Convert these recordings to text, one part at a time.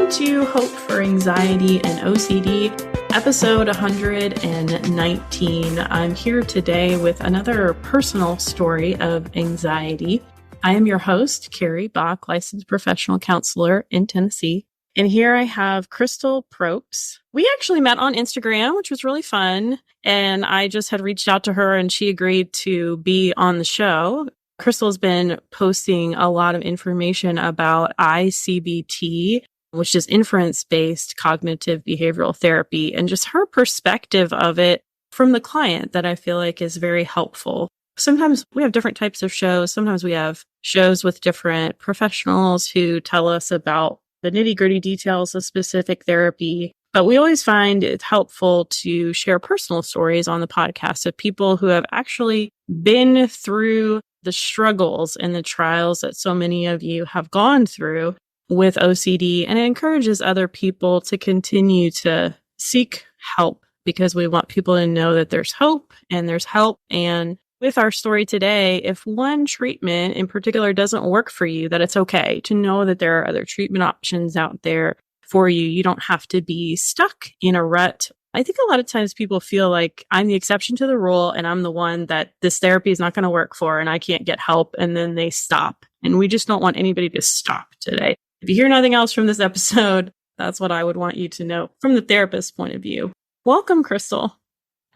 Welcome to Hope for Anxiety and OCD, episode 119. I'm here today with another personal story of anxiety. I am your host, Carrie Bach, licensed professional counselor in Tennessee. And here I have Crystal Propes. We actually met on Instagram, which was really fun. And I just had reached out to her and she agreed to be on the show. Crystal's been posting a lot of information about ICBT, which is Inference-Based cognitive behavioral therapy, and just her perspective of it from the client that I feel like is very helpful. Sometimes we have different types of shows. Sometimes we have shows with different professionals who tell us about the nitty-gritty details of specific therapy. But we always find it helpful to share personal stories on the podcast of people who have actually been through the struggles and the trials that so many of you have gone through with OCD. And it encourages other people to continue to seek help because we want people to know that there's hope and there's help. And with our story today, if one treatment in particular doesn't work for you, that it's okay to know that there are other treatment options out there for you. You don't have to be stuck in a rut. I think a lot of times people feel like I'm the exception to the rule and I'm the one that this therapy is not going to work for and I can't get help, and then they stop. And we just don't want anybody to stop today. If you hear nothing else from this episode, that's what I would want you to know from the therapist's point of view. Welcome, Crystal.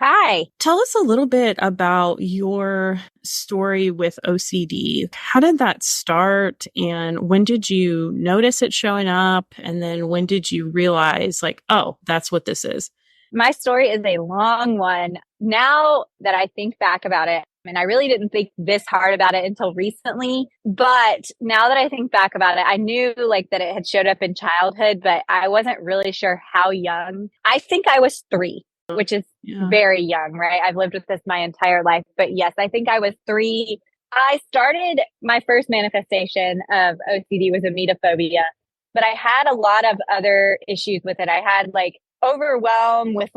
Hi. Tell us a little bit about your story with OCD. How did that start? And when did you notice it showing up? And then when did you realize, like, oh, that's what this is? My story is a long one. Now that I think back about it, I really didn't think this hard about it until recently. But now that I think back about it, I knew that it had showed up in childhood, but I wasn't really sure how young. I think I was 3. Which is very young, right? I've lived with this my entire life. But yes, I think I was 3. I started my first manifestation of OCD was emetophobia, but I had a lot of other issues with it. I had overwhelm with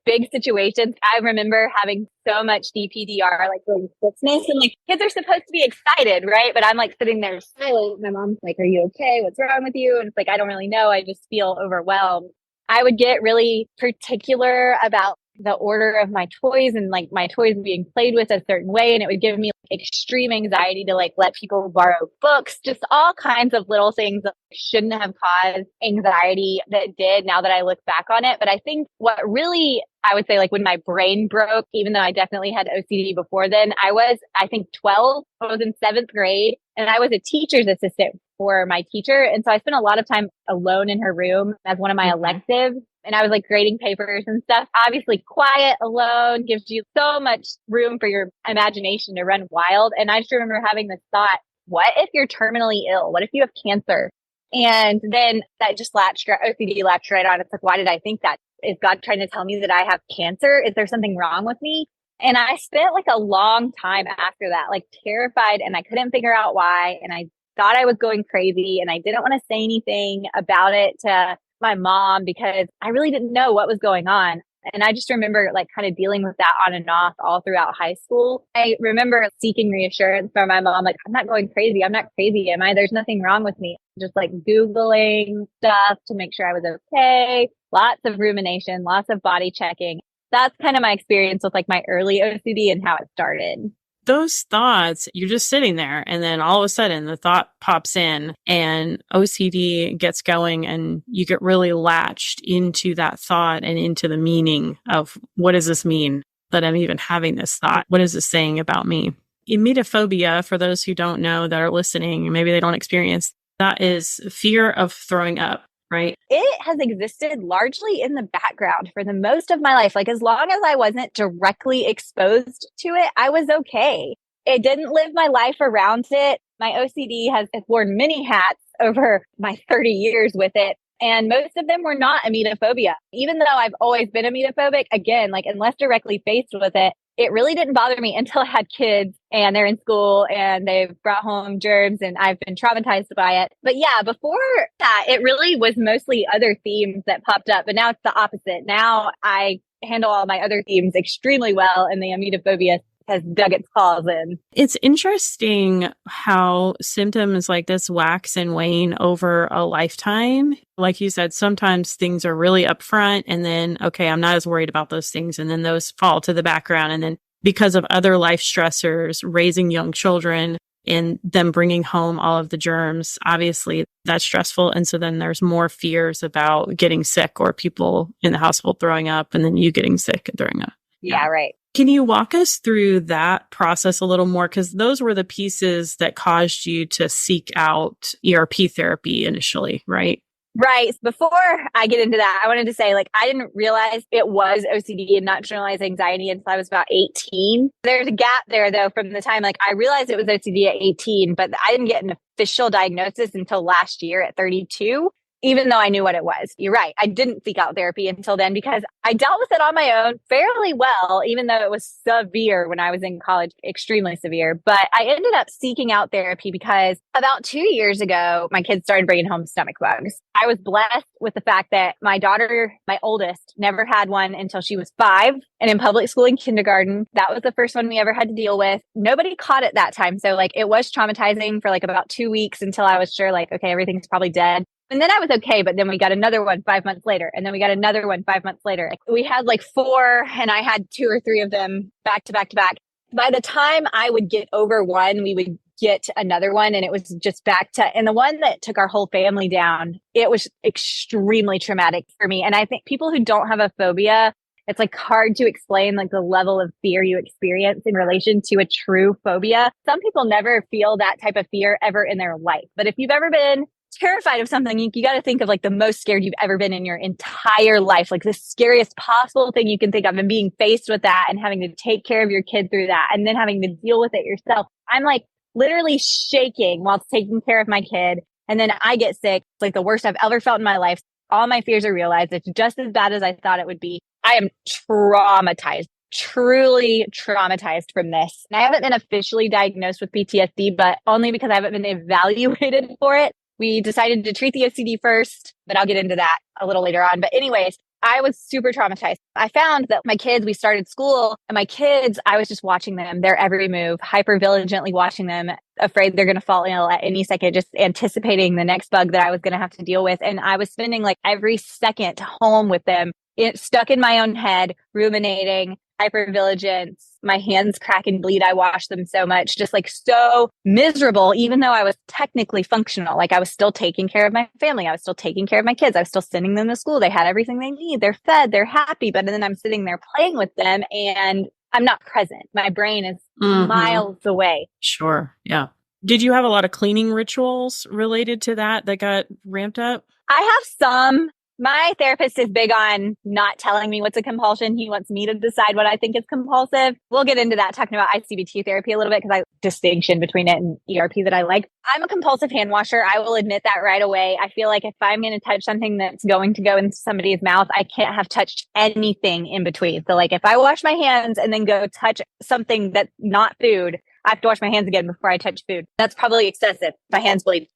big situations. I remember having so much DPDR, really stiffness, and kids are supposed to be excited, right? But I'm sitting there silent. My mom's like, "Are you okay? What's wrong with you?" And it's I don't really know. I just feel overwhelmed. I would get really particular about the order of my toys and my toys being played with a certain way. And it would give me extreme anxiety to let people borrow books, just all kinds of little things that shouldn't have caused anxiety that did now that I look back on it. But I think what really, I would say when my brain broke, even though I definitely had OCD before then, I was, I think 12, I was in 7th grade and I was a teacher's assistant for my teacher. And so I spent a lot of time alone in her room as one of my electives. And I was grading papers and stuff. Obviously, quiet, alone gives you so much room for your imagination to run wild. And I just remember having this thought, what if you're terminally ill? What if you have cancer? And then that just OCD latched right on. It's why did I think that? Is God trying to tell me that I have cancer? Is there something wrong with me? And I spent a long time after that, terrified, and I couldn't figure out why. And I thought I was going crazy and I didn't want to say anything about it to my mom because I really didn't know what was going on. And I just remember kind of dealing with that on and off all throughout high school. I remember seeking reassurance from my mom, I'm not going crazy. I'm not crazy. Am I? There's nothing wrong with me. Just Googling stuff to make sure I was okay. Lots of rumination, lots of body checking. That's kind of my experience with my early OCD and how it started. Those thoughts, you're just sitting there and then all of a sudden the thought pops in and OCD gets going and you get really latched into that thought and into the meaning of what does this mean that I'm even having this thought? What is this saying about me? Emetophobia, for those who don't know that are listening, maybe they don't experience, that is fear of throwing up. Right. It has existed largely in the background for the most of my life. As long as I wasn't directly exposed to it, I was okay. It didn't live my life around it. My OCD has worn many hats over my 30 years with it. And most of them were not emetophobia. Even though I've always been emetophobic, again, unless directly faced with it, it really didn't bother me until I had kids and they're in school and they've brought home germs and I've been traumatized by it. But yeah, before that, it really was mostly other themes that popped up. But now it's the opposite. Now I handle all my other themes extremely well in the emetophobia has dug its claws in. It's interesting how symptoms like this wax and wane over a lifetime. Like you said, sometimes things are really upfront and then, okay, I'm not as worried about those things. And then those fall to the background. And then because of other life stressors, raising young children and them bringing home all of the germs, obviously that's stressful. And so then there's more fears about getting sick or people in the household throwing up and then you getting sick and throwing up. Yeah, right. Can you walk us through that process a little more? Because those were the pieces that caused you to seek out ERP therapy initially, right? Right. Before I get into that, I wanted to say, like, I didn't realize it was OCD and not generalized anxiety until I was about 18. There's a gap there, though, from the time, like, I realized it was OCD at 18, but I didn't get an official diagnosis until last year at 32. Even though I knew what it was. You're right. I didn't seek out therapy until then because I dealt with it on my own fairly well, even though it was severe when I was in college, extremely severe. But I ended up seeking out therapy because about 2 years ago, my kids started bringing home stomach bugs. I was blessed with the fact that my daughter, my oldest, never had one until she was 5 and in public school and kindergarten. That was the first one we ever had to deal with. Nobody caught it that time. So like it was traumatizing for like about 2 weeks until I was sure like, okay, everything's probably dead. And then I was okay, but then we got another one 5 months later. And then we got another one 5 months later. We had like 4 and I had 2 or 3 of them back to back to back. By the time I would get over one, we would get another one and it was just back to, and the one that took our whole family down, it was extremely traumatic for me. And I think people who don't have a phobia, it's like hard to explain like the level of fear you experience in relation to a true phobia. Some people never feel that type of fear ever in their life. But if you've ever been terrified of something, you got to think of like the most scared you've ever been in your entire life, like the scariest possible thing you can think of, and being faced with that and having to take care of your kid through that and then having to deal with it yourself. I'm like literally shaking while taking care of my kid. And then I get sick. It's like the worst I've ever felt in my life. All my fears are realized. It's just as bad as I thought it would be. I am traumatized, truly traumatized from this. And I haven't been officially diagnosed with PTSD, but only because I haven't been evaluated for it. We decided to treat the OCD first, but I'll get into that a little later on. But anyways, I was super traumatized. I found that my kids, we started school and my kids, I was just watching them, their every move, hyper vigilantly watching them, afraid they're going to fall ill at any second, just anticipating the next bug that I was going to have to deal with. And I was spending like every second home with them, stuck in my own head, ruminating, hypervigilance, my hands crack and bleed. I washed them so much, just like so miserable, even though I was technically functional. Like I was still taking care of my family. I was still taking care of my kids. I was still sending them to school. They had everything they need. They're fed. They're happy. But then I'm sitting there playing with them and I'm not present. My brain is miles away. Sure. Yeah. Did you have a lot of cleaning rituals related to that got ramped up? I have some. My therapist is big on not telling me what's a compulsion. He wants me to decide what I think is compulsive. We'll get into that talking about ICBT therapy a little bit because I distinction between it and ERP that I like. I'm a compulsive hand washer. I will admit that right away. I feel like if I'm going to touch something that's going to go into somebody's mouth, I can't have touched anything in between. So like if I wash my hands and then go touch something that's not food, I have to wash my hands again before I touch food. That's probably excessive. My hands bleed.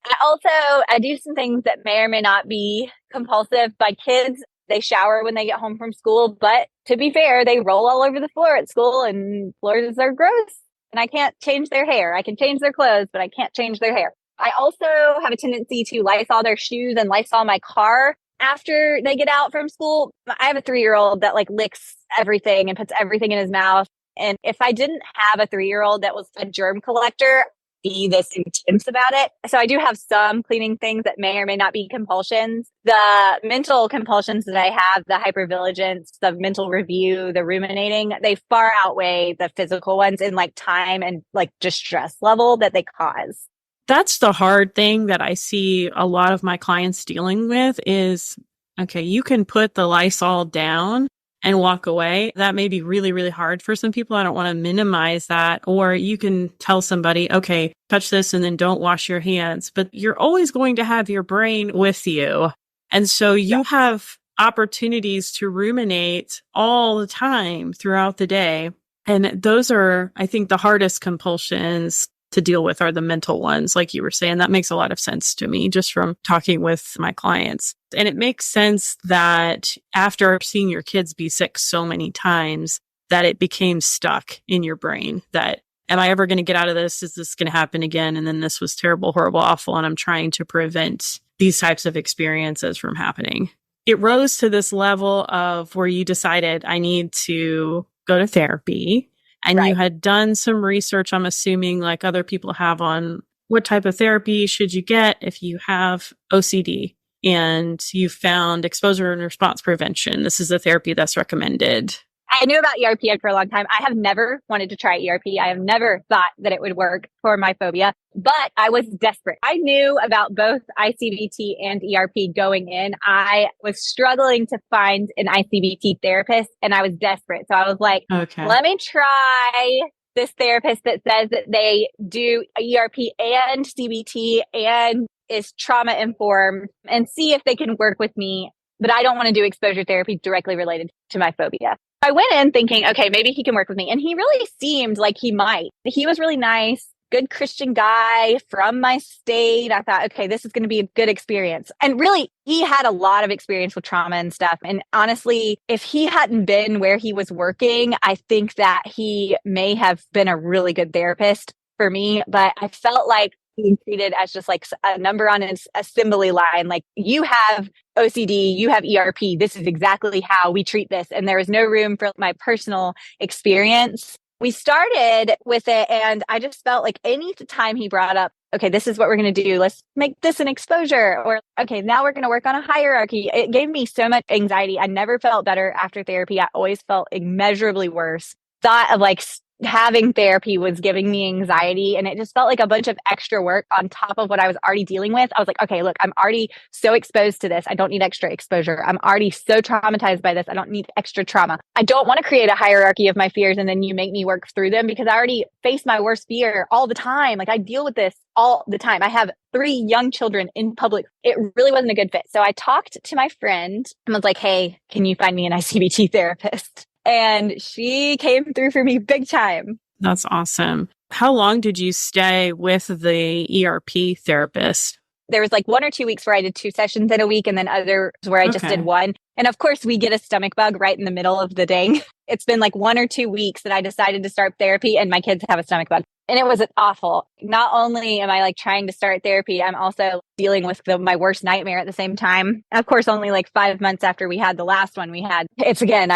I do some things that may or may not be compulsive. My kids, they shower when they get home from school. But to be fair, they roll all over the floor at school and floors are gross. And I can't change their hair. I can change their clothes, but I can't change their hair. I also have a tendency to Lysol their shoes and Lysol my car after they get out from school. I have a 3-year-old that like licks everything and puts everything in his mouth. And if I didn't have a 3-year-old that was a germ collector, be this intense about it. So I do have some cleaning things that may or may not be compulsions. The mental compulsions that I have, the hypervigilance, the mental review, the ruminating, they far outweigh the physical ones in like time and like just stress level that they cause. That's the hard thing that I see a lot of my clients dealing with is, okay, you can put the Lysol down and walk away. That may be really, really hard for some people. I don't want to minimize that. Or you can tell somebody, okay, touch this and then don't wash your hands. But you're always going to have your brain with you. And so you have opportunities to ruminate all the time throughout the day. And those are, I think, the hardest compulsions to deal with are the mental ones, like you were saying. That makes a lot of sense to me just from talking with my clients. And it makes sense that after seeing your kids be sick so many times, that it became stuck in your brain that, am I ever going to get out of this? Is this going to happen again? And then this was terrible, horrible, awful. And I'm trying to prevent these types of experiences from happening. It rose to this level of where you decided I need to go to therapy. And Right. you had done some research, I'm assuming, like other people have, on what type of therapy should you get if you have OCD. And you found exposure and response prevention. This is a therapy that's recommended. I knew about ERP for a long time. I have never wanted to try ERP. I have never thought that it would work for my phobia, but I was desperate. I knew about both ICBT and ERP going in. I was struggling to find an ICBT therapist and I was desperate. So I was like, let me try this therapist that says that they do ERP and CBT and is trauma informed and see if they can work with me. But I don't want to do exposure therapy directly related to my phobia. I went in thinking, okay, maybe he can work with me. And he really seemed like he might. He was really nice, good Christian guy from my state. I thought, okay, this is going to be a good experience. And really, he had a lot of experience with trauma and stuff. And honestly, if he hadn't been where he was working, I think that he may have been a really good therapist for me. But I felt like being treated as just like a number on an assembly line. Like, you have OCD, you have ERP. This is exactly how we treat this. And there was no room for my personal experience. We started with it and I just felt like any time he brought up, okay, this is what we're going to do. Let's make this an exposure, or okay, now we're going to work on a hierarchy. It gave me so much anxiety. I never felt better after therapy. I always felt immeasurably worse. Thought of like having therapy was giving me anxiety, and it just felt like a bunch of extra work on top of what I was already dealing with. I was like, okay, look, I'm already so exposed to this. I don't need extra exposure. I'm already so traumatized by this. I don't need extra trauma. I don't want to create a hierarchy of my fears and then you make me work through them, because I already face my worst fear all the time. Like, I deal with this all the time. I have 3 young children in public. It really wasn't a good fit. So I talked to my friend and was like, hey, can you find me an ICBT therapist? And she came through for me big time. That's awesome. How long did you stay with the ERP therapist? There was like 1 or 2 weeks where I did 2 sessions in a week, and then others where I just did 1. And of course, we get a stomach bug right in the middle of the day. It's been like 1 or 2 weeks that I decided to start therapy, and my kids have a stomach bug. And it was awful. Not only am I like trying to start therapy, I'm also dealing with my worst nightmare at the same time. Of course, only like 5 months after we had the last one I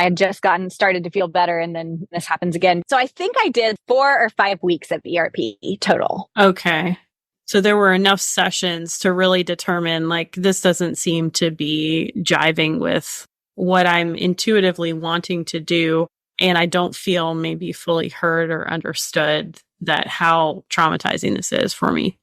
had just started to feel better, and then this happens again. So I think I did 4 or 5 weeks of ERP total. Okay. So there were enough sessions to really determine, like, this doesn't seem to be jiving with what I'm intuitively wanting to do. And I don't feel maybe fully heard or understood that how traumatizing this is for me.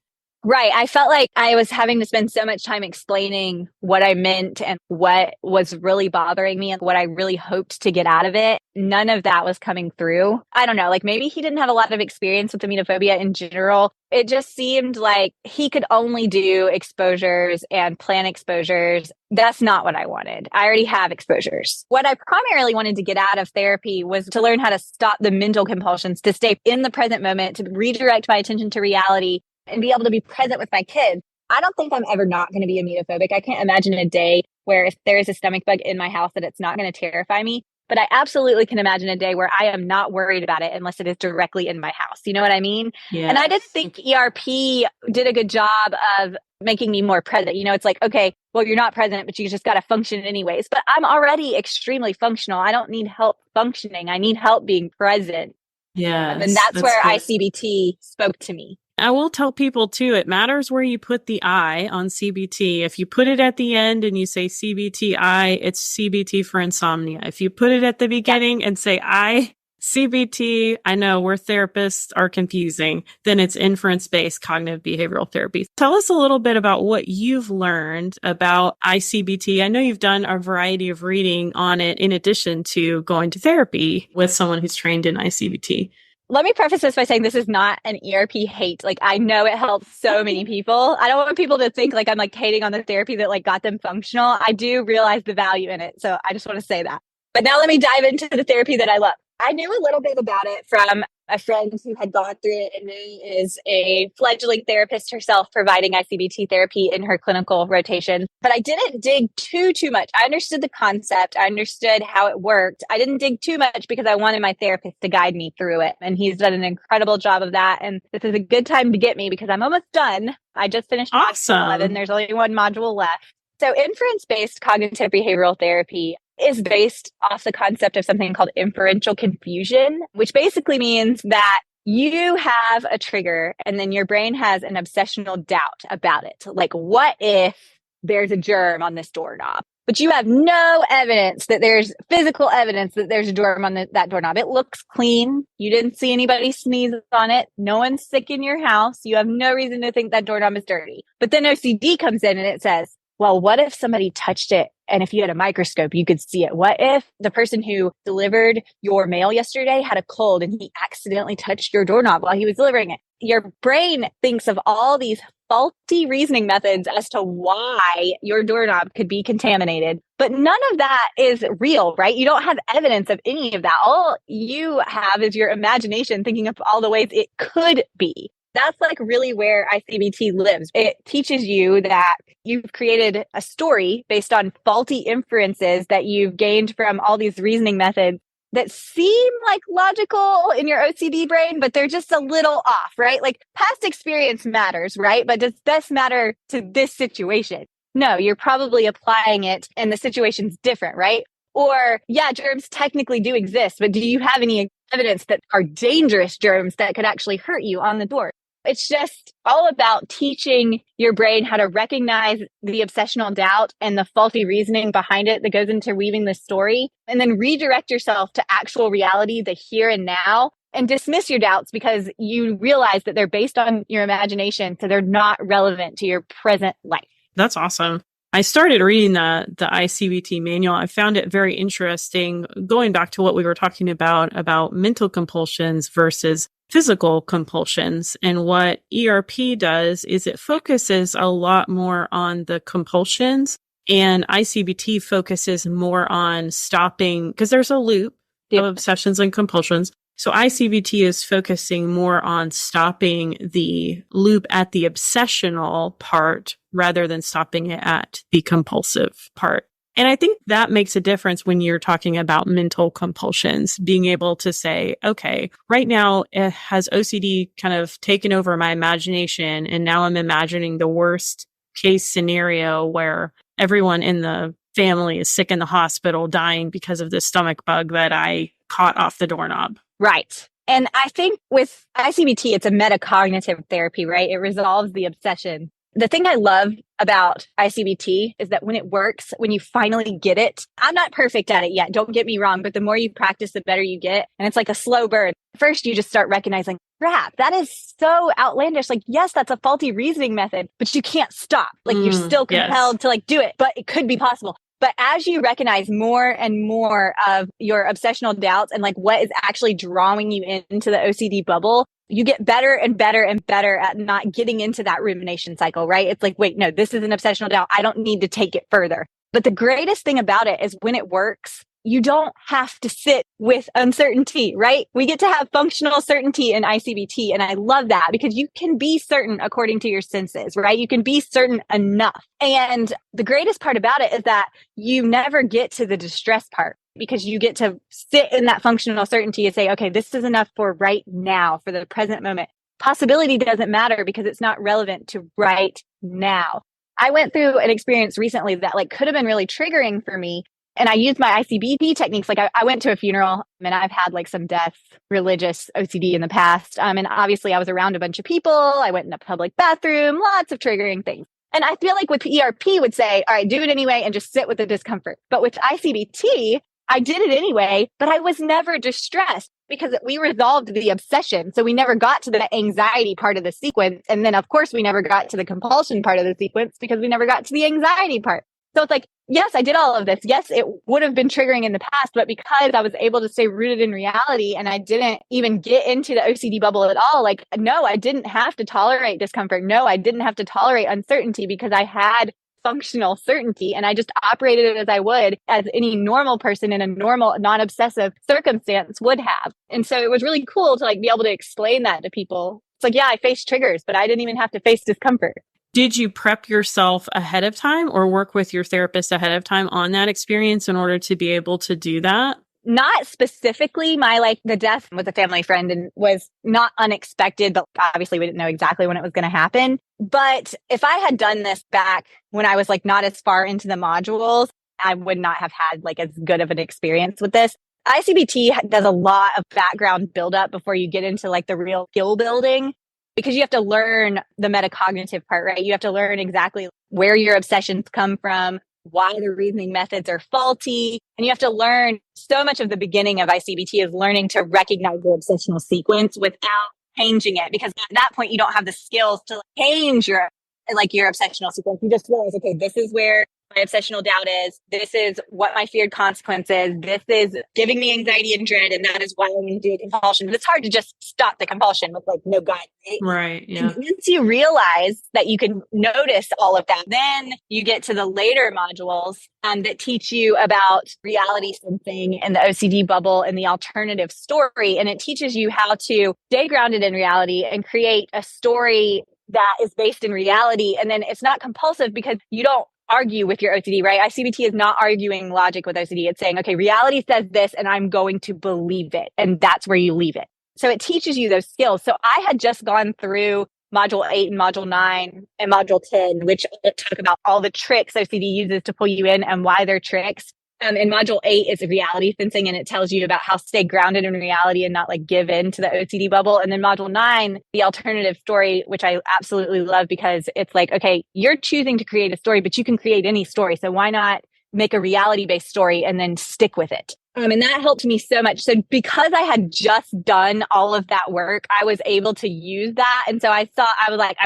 Right. I felt like I was having to spend so much time explaining what I meant and what was really bothering me and what I really hoped to get out of it. None of that was coming through. I don't know, like maybe he didn't have a lot of experience with emetophobia in general. It just seemed like he could only do exposures and plan exposures. That's not what I wanted. I already have exposures. What I primarily wanted to get out of therapy was to learn how to stop the mental compulsions, to stay in the present moment, to redirect my attention to reality, and be able to be present with my kids. I don't think I'm ever not going to be emetophobic. I can't imagine a day where if there is a stomach bug in my house that it's not going to terrify me. But I absolutely can imagine a day where I am not worried about it unless it is directly in my house. You know what I mean? Yes. And I did think ERP did a good job of making me more present. You know, it's like, okay, well, you're not present, but you just got to function anyways. But I'm already extremely functional. I don't need help functioning. I need help being present. Yeah. And that's where good. ICBT spoke to me. I will tell people too, it matters where you put the I on CBT. If you put it at the end and you say CBT-I, it's CBT for insomnia. If you put it at the beginning and say I, CBT, I know where therapists are confusing, then it's inference-based cognitive behavioral therapy. Tell us a little bit about what you've learned about ICBT. I know you've done a variety of reading on it in addition to going to therapy with someone who's trained in ICBT. Let me preface this by saying this is not an ERP hate. Like, I know it helps so many people. I don't want people to think like I'm like hating on the therapy that like got them functional. I do realize the value in it. So I just want to say that. But now let me dive into the therapy that I love. I knew a little bit about it from a friend who had gone through it and is a fledgling therapist herself, providing ICBT therapy in her clinical rotation. But I didn't dig too much. I understood the concept. I understood how it worked. I didn't dig too much because I wanted my therapist to guide me through it. And he's done an incredible job of that. And this is a good time to get me because I'm almost done. I just finished Awesome. module 11. There's only one module left. So inference-based cognitive behavioral therapy is based off the concept of something called inferential confusion, which basically means that you have a trigger and then your brain has an obsessional doubt about it. Like, what if there's a germ on this doorknob? But you have no evidence that there's physical evidence that there's a germ on that doorknob. It looks clean. You didn't see anybody sneeze on it. No one's sick in your house. You have no reason to think that doorknob is dirty. But then OCD comes in and it says, well, what if somebody touched it? And if you had a microscope, you could see it. What if the person who delivered your mail yesterday had a cold and he accidentally touched your doorknob while he was delivering it? Your brain thinks of all these faulty reasoning methods as to why your doorknob could be contaminated. But none of that is real, right? You don't have evidence of any of that. All you have is your imagination thinking of all the ways it could be. That's like really where ICBT lives. It teaches you that you've created a story based on faulty inferences that you've gained from all these reasoning methods that seem like logical in your OCD brain, but they're just a little off, right? Like past experience matters, right? But does this matter to this situation? No, you're probably applying it and the situation's different, right? Or, yeah, germs technically do exist, but do you have any evidence that are dangerous germs that could actually hurt you on the door? It's just all about teaching your brain how to recognize the obsessional doubt and the faulty reasoning behind it that goes into weaving the story, and then redirect yourself to actual reality, the here and now, and dismiss your doubts because you realize that they're based on your imagination, so they're not relevant to your present life. That's awesome. I started reading the ICBT manual. I found it very interesting, going back to what we were talking about mental compulsions versus physical compulsions. And what ERP does is it focuses a lot more on the compulsions, and ICBT focuses more on stopping, because there's a loop of obsessions and compulsions. So ICBT is focusing more on stopping the loop at the obsessional part rather than stopping it at the compulsive part. And I think that makes a difference when you're talking about mental compulsions, being able to say, okay, right now it has OCD kind of taken over my imagination, and now I'm imagining the worst case scenario where everyone in the family is sick in the hospital dying because of this stomach bug that I caught off the doorknob. Right. And I think with ICBT, it's a metacognitive therapy, right? It resolves the obsession. The thing I love about ICBT is that when it works, when you finally get it, I'm not perfect at it yet, don't get me wrong, but the more you practice, the better you get. And it's like a slow burn. First, you just start recognizing, crap, that is so outlandish. Like, yes, that's a faulty reasoning method, but you can't stop. Like, you're still compelled to like do it, but it could be possible. But as you recognize more and more of your obsessional doubts and like what is actually drawing you into the OCD bubble, you get better and better and better at not getting into that rumination cycle, right? It's like, wait, no, this is an obsessional doubt. I don't need to take it further. But the greatest thing about it is when it works, you don't have to sit with uncertainty, right? We get to have functional certainty in ICBT. And I love that because you can be certain according to your senses, right? You can be certain enough. And the greatest part about it is that you never get to the distress part because you get to sit in that functional certainty and say, okay, this is enough for right now, for the present moment. Possibility doesn't matter because it's not relevant to right now. I went through an experience recently that like could have been really triggering for me. And I used my ICBT techniques. Like I went to a funeral and I've had like some death, religious OCD in the past. And obviously I was around a bunch of people. I went in a public bathroom, lots of triggering things. And I feel like with ERP would say, all right, do it anyway and just sit with the discomfort. But with ICBT, I did it anyway, but I was never distressed because we resolved the obsession. So we never got to the anxiety part of the sequence. And then of course we never got to the compulsion part of the sequence because we never got to the anxiety part. So it's like, yes, I did all of this. Yes, it would have been triggering in the past, but because I was able to stay rooted in reality and I didn't even get into the OCD bubble at all, like, no, I didn't have to tolerate discomfort. No, I didn't have to tolerate uncertainty because I had functional certainty. And I just operated it as I would, as any normal person in a normal, non-obsessive circumstance would have. And so it was really cool to like be able to explain that to people. It's like, yeah, I faced triggers, but I didn't even have to face discomfort. Did you prep yourself ahead of time or work with your therapist ahead of time on that experience in order to be able to do that? Not specifically. The death with a family friend and was not unexpected, but obviously we didn't know exactly when it was going to happen. But if I had done this back when I was like not as far into the modules, I would not have had like as good of an experience with this. ICBT does a lot of background buildup before you get into like the real skill building, because you have to learn the metacognitive part, right? You have to learn exactly where your obsessions come from, why the reasoning methods are faulty. And you have to learn so much of the beginning of ICBT is learning to recognize your obsessional sequence without changing it. Because at that point, you don't have the skills to change your obsessional sequence. You just realize, okay, this is where my obsessional doubt is. This is what my feared consequence is. This is giving me anxiety and dread. And that is why I'm going to do a compulsion. But it's hard to just stop the compulsion with like no guide. Right. Yeah. And once you realize that you can notice all of that, then you get to the later modules that teach you about reality sensing and the OCD bubble and the alternative story. And it teaches you how to stay grounded in reality and create a story that is based in reality. And then it's not compulsive because you don't argue with your OCD, right? ICBT is not arguing logic with OCD. It's saying, okay, reality says this and I'm going to believe it. And that's where you leave it. So it teaches you those skills. So I had just gone through module 8 and module 9 and module 10, which talk about all the tricks OCD uses to pull you in and why they're tricks. And module 8 is reality fencing, and it tells you about how to stay grounded in reality and not like give in to the OCD bubble. And then module 9, the alternative story, which I absolutely love because it's like, okay, you're choosing to create a story, but you can create any story. So why not make a reality-based story and then stick with it? And that helped me so much. So because I had just done all of that work, I was able to use that. And so I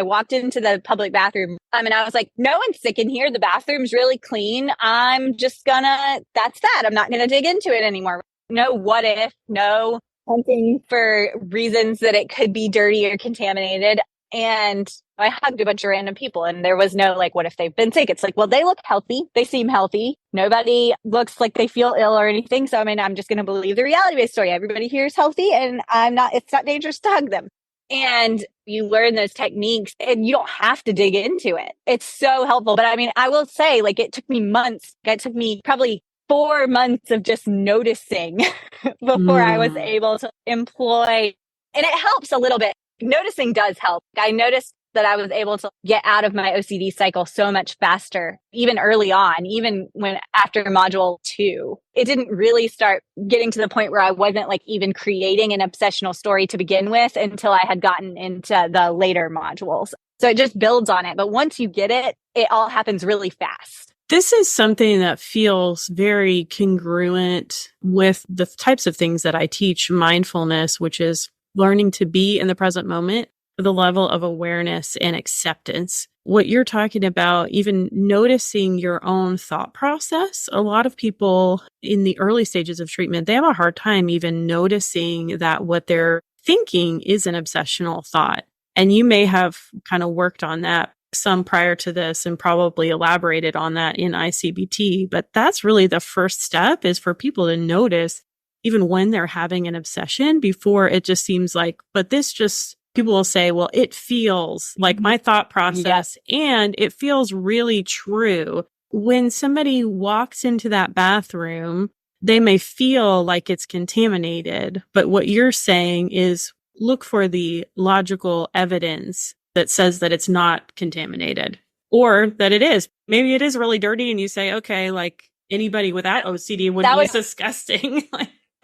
walked into the public bathroom and I was like, no one's sick in here. The bathroom's really clean. That's that. I'm not going to dig into it anymore. No what if, no hunting for reasons that it could be dirty or contaminated. And I hugged a bunch of random people and there was no like, what if they've been sick? It's like, well, they look healthy. They seem healthy. Nobody looks like they feel ill or anything. So, I'm just going to believe the reality-based story. Everybody here is healthy and it's not dangerous to hug them. And you learn those techniques and you don't have to dig into it. It's so helpful. But I will say like it took me months. It took me probably 4 months of just noticing before I was able to employ. And it helps a little bit. Noticing does help. I noticed that I was able to get out of my OCD cycle so much faster, even early on, even when after module 2, it didn't really start getting to the point where I wasn't like even creating an obsessional story to begin with until I had gotten into the later modules. So it just builds on it. But once you get it, it all happens really fast. This is something that feels very congruent with the types of things that I teach, mindfulness, which is learning to be in the present moment, the level of awareness and acceptance. What you're talking about, even noticing your own thought process. A lot of people in the early stages of treatment, they have a hard time even noticing that what they're thinking is an obsessional thought. And you may have kind of worked on that some prior to this and probably elaborated on that in ICBT. But that's really the first step, is for people to notice even when they're having an obsession, before it just seems like, but this just, people will say, well, it feels like my thought process and it feels really true. When somebody walks into that bathroom, they may feel like it's contaminated, but what you're saying is look for the logical evidence that says that it's not contaminated or that it is. Maybe it is really dirty and you say, okay, like anybody without OCD would be disgusting.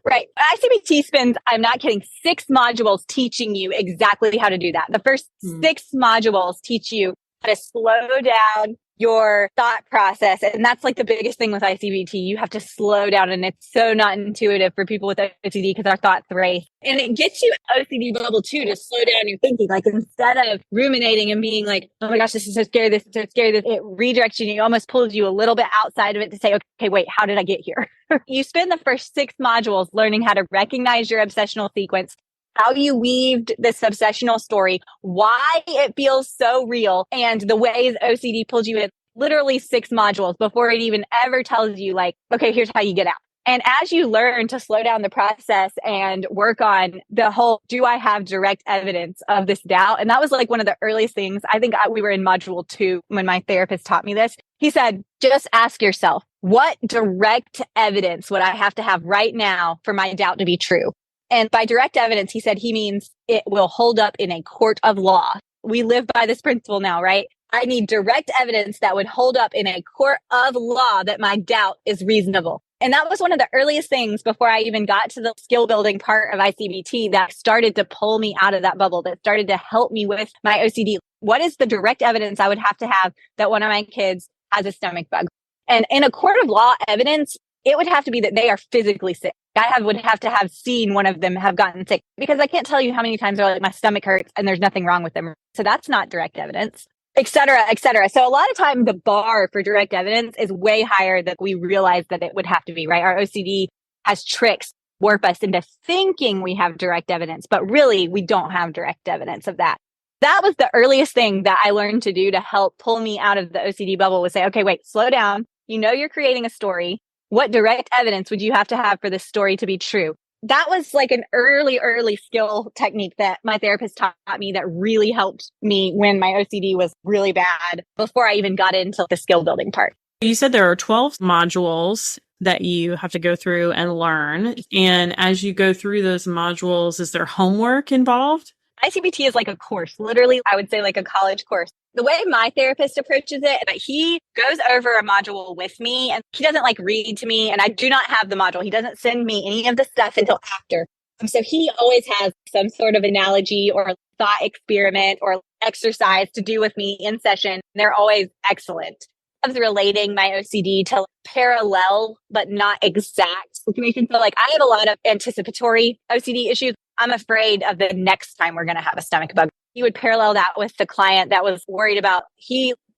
Right. ICBT spends, I'm not kidding, 6 modules teaching you exactly how to do that. The first 6 modules teach you how to slow down your thought process. And that's like the biggest thing with ICBT. You have to slow down, and it's so not intuitive for people with OCD because our thoughts race. And it gets you OCD bubble too, to slow down your thinking. Like instead of ruminating and being like, oh my gosh, this is so scary, this is so scary, it redirects you. It almost pulls you a little bit outside of it to say, okay, wait, how did I get here? You spend the first 6 modules learning how to recognize your obsessional sequence, how you weaved this obsessional story, why it feels so real, and the ways OCD pulled you in. literally 6 modules before it even ever tells you like, okay, here's how you get out. And as you learn to slow down the process and work on the whole, do I have direct evidence of this doubt? And that was like one of the earliest things. I think we were in module 2 when my therapist taught me this. He said, just ask yourself, what direct evidence would I have to have right now for my doubt to be true? And by direct evidence, he said he means it will hold up in a court of law. We live by this principle now, right? I need direct evidence that would hold up in a court of law that my doubt is reasonable. And that was one of the earliest things before I even got to the skill building part of ICBT that started to pull me out of that bubble, that started to help me with my OCD. What is the direct evidence I would have to have that one of my kids has a stomach bug? And in a court of law evidence, it would have to be that they are physically sick. Would have to have seen one of them have gotten sick, because I can't tell you how many times they're like, my stomach hurts and there's nothing wrong with them. So that's not direct evidence, et cetera, et cetera. So a lot of time the bar for direct evidence is way higher than we realize that it would have to be, right? Our OCD has tricks, warp us into thinking we have direct evidence, but really we don't have direct evidence of that. That was the earliest thing that I learned to do to help pull me out of the OCD bubble, was say, okay, wait, slow down. You know, you're creating a story. What direct evidence would you have to have for this story to be true? That was like an early skill technique that my therapist taught me that really helped me when my OCD was really bad before I even got into the skill building part. You said there are 12 modules that you have to go through and learn. And as you go through those modules, is there homework involved? ICBT is like a course, literally, I would say like a college course. The way my therapist approaches it, that he goes over a module with me and he doesn't like read to me, and I do not have the module. He doesn't send me any of the stuff until after. So he always has some sort of analogy or thought experiment or exercise to do with me in session. They're always excellent. I was relating my OCD to parallel, but not exact situations. So like I have a lot of anticipatory OCD issues. I'm afraid of the next time we're going to have a stomach bug. He would parallel that with the client that was worried about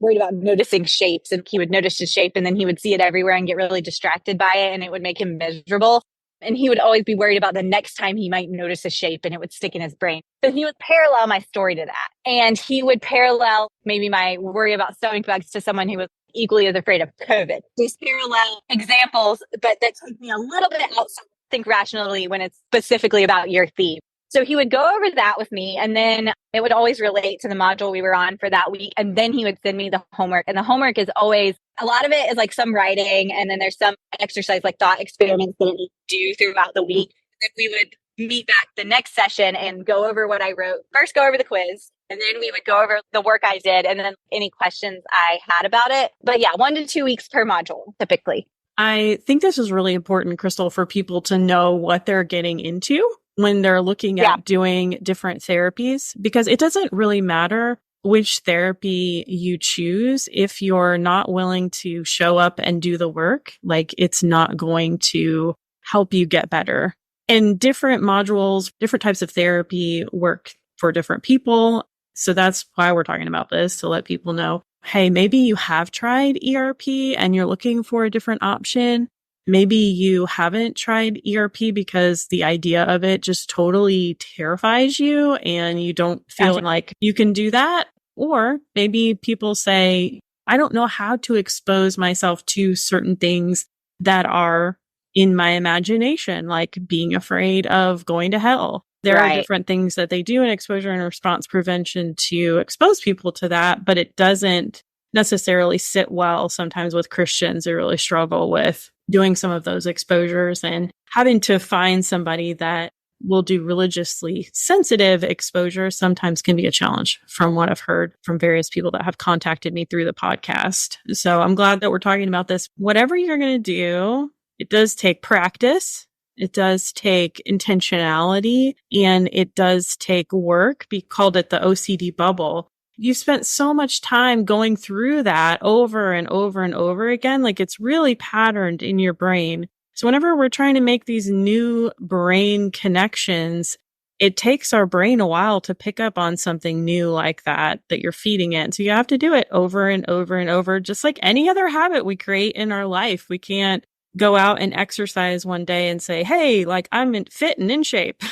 noticing shapes, and he would notice his shape and then he would see it everywhere and get really distracted by it and it would make him miserable. And he would always be worried about the next time he might notice a shape and it would stick in his brain. So he would parallel my story to that. And he would parallel maybe my worry about stomach bugs to someone who was equally as afraid of COVID. These parallel examples, but that took me a little bit outside think rationally when it's specifically about your theme. So he would go over that with me, and then it would always relate to the module we were on for that week. And then he would send me the homework. And the homework is always, a lot of it is like some writing, and then there's some exercise like thought experiments that we do throughout the week. And we would meet back the next session and go over what I wrote. First go over the quiz, and then we would go over the work I did and then any questions I had about it. But yeah, 1 to 2 weeks per module, typically. I think this is really important, Crystal, for people to know what they're getting into when they're looking at doing different therapies, because it doesn't really matter which therapy you choose. If you're not willing to show up and do the work, like it's not going to help you get better. And different modules, different types of therapy work for different people. So that's why we're talking about this, to let people know, hey, maybe you have tried ERP and you're looking for a different option. Maybe you haven't tried ERP because the idea of it just totally terrifies you and you don't feel like you can do that. Or maybe people say, I don't know how to expose myself to certain things that are in my imagination, like being afraid of going to hell. There are different things that they do in exposure and response prevention to expose people to that, but it doesn't necessarily sit well sometimes with Christians who really struggle with doing some of those exposures, and having to find somebody that will do religiously sensitive exposure sometimes can be a challenge, from what I've heard from various people that have contacted me through the podcast. So I'm glad that we're talking about this. Whatever you're going to do, it does take practice. It does take intentionality, and it does take work. We called it the OCD bubble. You spent so much time going through that over and over and over again. Like it's really patterned in your brain. So whenever we're trying to make these new brain connections, it takes our brain a while to pick up on something new like that you're feeding it. So you have to do it over and over and over, just like any other habit we create in our life. We can't go out and exercise one day and say, hey, like I'm fit and in shape.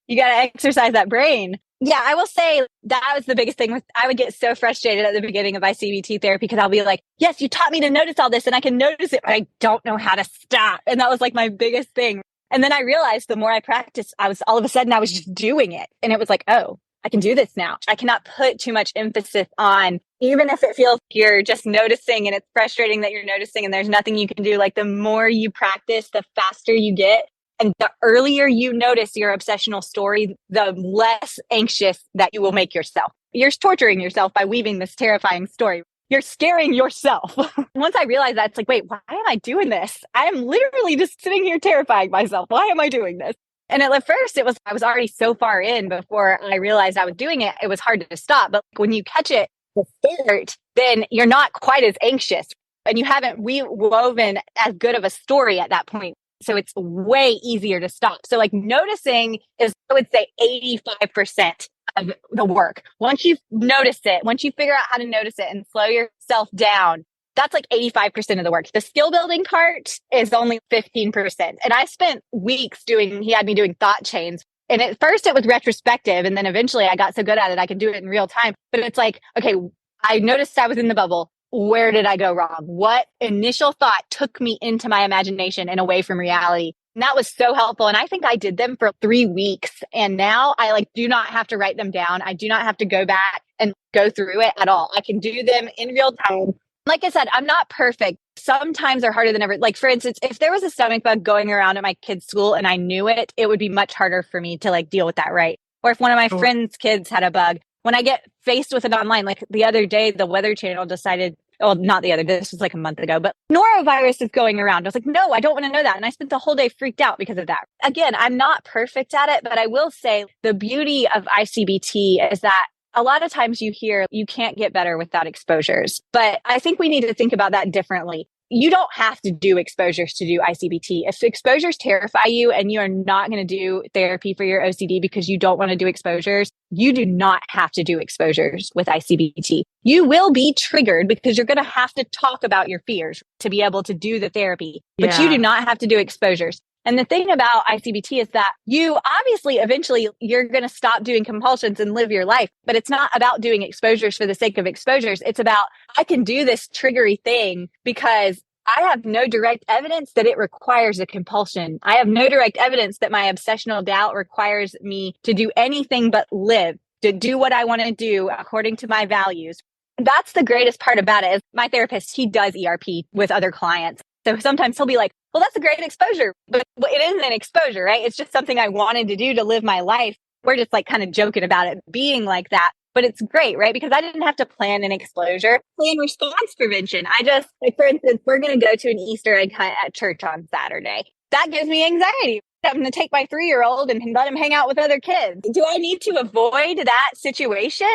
You got to exercise that brain. Yeah, I will say that was the biggest thing. I would get so frustrated at the beginning of ICBT therapy because I'll be like, yes, you taught me to notice all this and I can notice it, but I don't know how to stop. And that was like my biggest thing. And then I realized the more I practiced, all of a sudden I was just doing it. And it was like, oh, I can do this now. I cannot put too much emphasis on, even if it feels you're just noticing and it's frustrating that you're noticing and there's nothing you can do. Like the more you practice, the faster you get. And the earlier you notice your obsessional story, the less anxious that you will make yourself. You're torturing yourself by weaving this terrifying story. You're scaring yourself. Once I realized that, it's like, wait, why am I doing this? I am literally just sitting here terrifying myself. Why am I doing this? And at first I was already so far in before I realized I was doing it. It was hard to stop. But when you catch it to start, then you're not quite as anxious and you haven't woven as good of a story at that point. So it's way easier to stop. So like noticing is, I would say 85% of the work. Once you notice it, once you figure out how to notice it and slow yourself down, that's like 85% of the work. The skill building part is only 15%. And I spent weeks he had me doing thought chains. And at first it was retrospective. And then eventually I got so good at it, I could do it in real time. But it's like, okay, I noticed I was in the bubble. Where did I go wrong? What initial thought took me into my imagination and away from reality? And that was so helpful. And I think I did them for 3 weeks. And now I do not have to write them down. I do not have to go back and go through it at all. I can do them in real time. Like I said, I'm not perfect. Sometimes they're harder than ever. Like for instance, if there was a stomach bug going around at my kid's school and I knew it, it would be much harder for me to deal with that, right? Or if one of my friends' kids had a bug, when I get faced with it online, like the other day, the Weather Channel decided, not the other, this was like a month ago, but norovirus is going around. I was like, no, I don't want to know that. And I spent the whole day freaked out because of that. Again, I'm not perfect at it, but I will say the beauty of ICBT is that a lot of times you hear you can't get better without exposures, but I think we need to think about that differently. You don't have to do exposures to do ICBT. If exposures terrify you and you are not going to do therapy for your OCD because you don't want to do exposures, you do not have to do exposures with ICBT. You will be triggered because you're going to have to talk about your fears to be able to do the therapy, but you do not have to do exposures. And the thing about ICBT is that you obviously eventually you're going to stop doing compulsions and live your life, but it's not about doing exposures for the sake of exposures. It's about, I can do this triggery thing because I have no direct evidence that it requires a compulsion. I have no direct evidence that my obsessional doubt requires me to do anything but live, to do what I want to do according to my values. That's the greatest part about it. Is my therapist, he does ERP with other clients. So sometimes he'll be like, well, that's a great exposure, but it isn't an exposure, right? It's just something I wanted to do to live my life. We're just kind of joking about it being like that, but it's great, right? Because I didn't have to plan an exposure, plan response prevention. I just, for instance, we're going to go to an Easter egg hunt at church on Saturday. That gives me anxiety. I'm going to take my 3-year-old and let him hang out with other kids. Do I need to avoid that situation?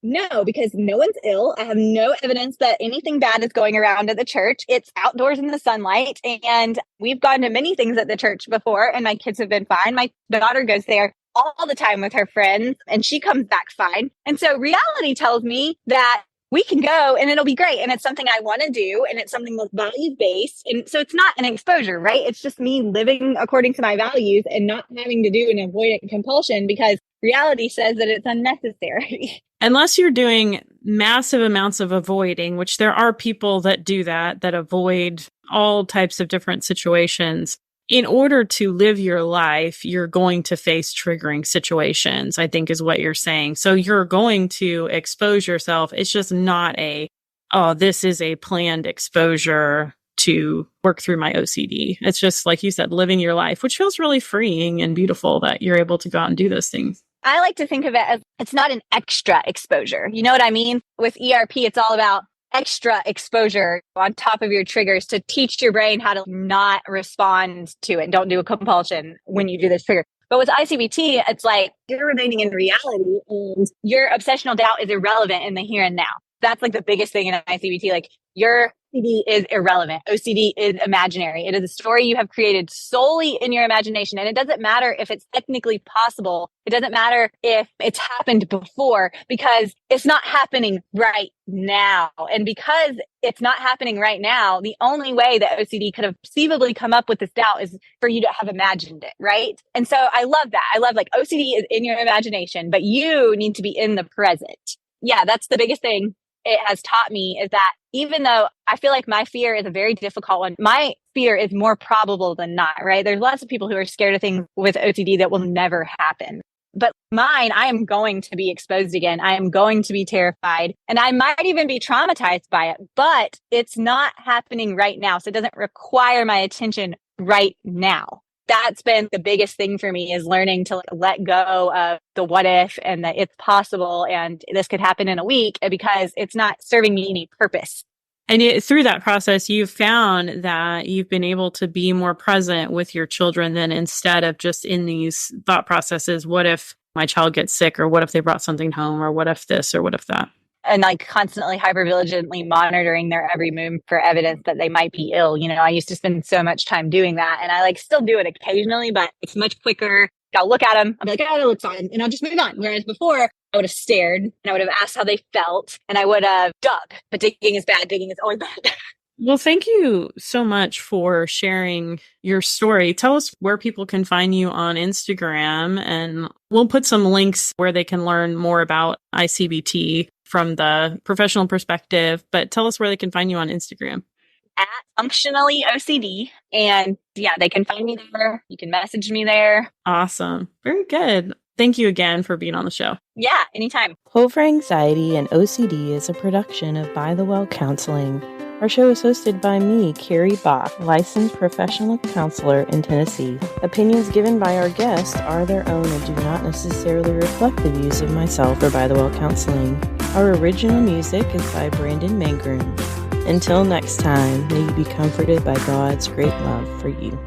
No, because no one's ill. I have no evidence that anything bad is going around at the church. It's outdoors in the sunlight. And we've gone to many things at the church before and my kids have been fine. My daughter goes there all the time with her friends and she comes back fine. And so reality tells me that we can go and it'll be great. And it's something I want to do. And it's something that's value based. And so it's not an exposure, right? It's just me living according to my values and not having to do an avoidant compulsion because reality says that it's unnecessary. Unless you're doing massive amounts of avoiding, which there are people that do that avoid all types of different situations. In order to live your life, you're going to face triggering situations, I think is what you're saying. So you're going to expose yourself. It's just not this is a planned exposure to work through my OCD. It's just, like you said, living your life, which feels really freeing and beautiful that you're able to go out and do those things. I like to think of it as it's not an extra exposure. You know what I mean? With ERP, it's all about extra exposure on top of your triggers to teach your brain how to not respond to it. Don't do a compulsion when you do this trigger. But with ICBT, it's like you're remaining in reality and your obsessional doubt is irrelevant in the here and now. That's the biggest thing in ICBT. Your OCD is irrelevant. OCD is imaginary. It is a story you have created solely in your imagination. And it doesn't matter if it's technically possible. It doesn't matter if it's happened before, because it's not happening right now. And because it's not happening right now, the only way that OCD could have conceivably come up with this doubt is for you to have imagined it, right? And so I love that. I love, like, OCD is in your imagination, but you need to be in the present. Yeah, that's the biggest thing it has taught me, is that even though I feel like my fear is a very difficult one, my fear is more probable than not, right? There's lots of people who are scared of things with OCD that will never happen. But mine, I am going to be exposed again. I am going to be terrified, and I might even be traumatized by it, but it's not happening right now. So it doesn't require my attention right now. That's been the biggest thing for me, is learning to let go of the what if and that it's possible and this could happen in a week, because it's not serving me any purpose. And through that process, you've found that you've been able to be more present with your children than instead of just in these thought processes. What if my child gets sick, or what if they brought something home, or what if this, or what if that? And like constantly hypervigilantly monitoring their every move for evidence that they might be ill. You know, I used to spend so much time doing that, and I still do it occasionally, but it's much quicker. I'll look at them. I'll be like, oh, it looks fine. And I'll just move on. Whereas before, I would have stared and I would have asked how they felt, and I would have dug. But digging is bad. Digging is always bad. Well, thank you so much for sharing your story. Tell us where people can find you on Instagram, and we'll put some links where they can learn more about ICBT from the professional perspective. But tell us where they can find you on Instagram. At Functionally OCD. And yeah, they can find me there. You can message me there. Awesome. Very good. Thank you again for being on the show. Yeah, anytime. Hope for Anxiety and OCD is a production of By the Well Counseling. Our show is hosted by me, Carrie Bach, licensed professional counselor in Tennessee. Opinions given by our guests are their own and do not necessarily reflect the views of myself or By the Well Counseling. Our original music is by Brandon Mangrum. Until next time, may you be comforted by God's great love for you.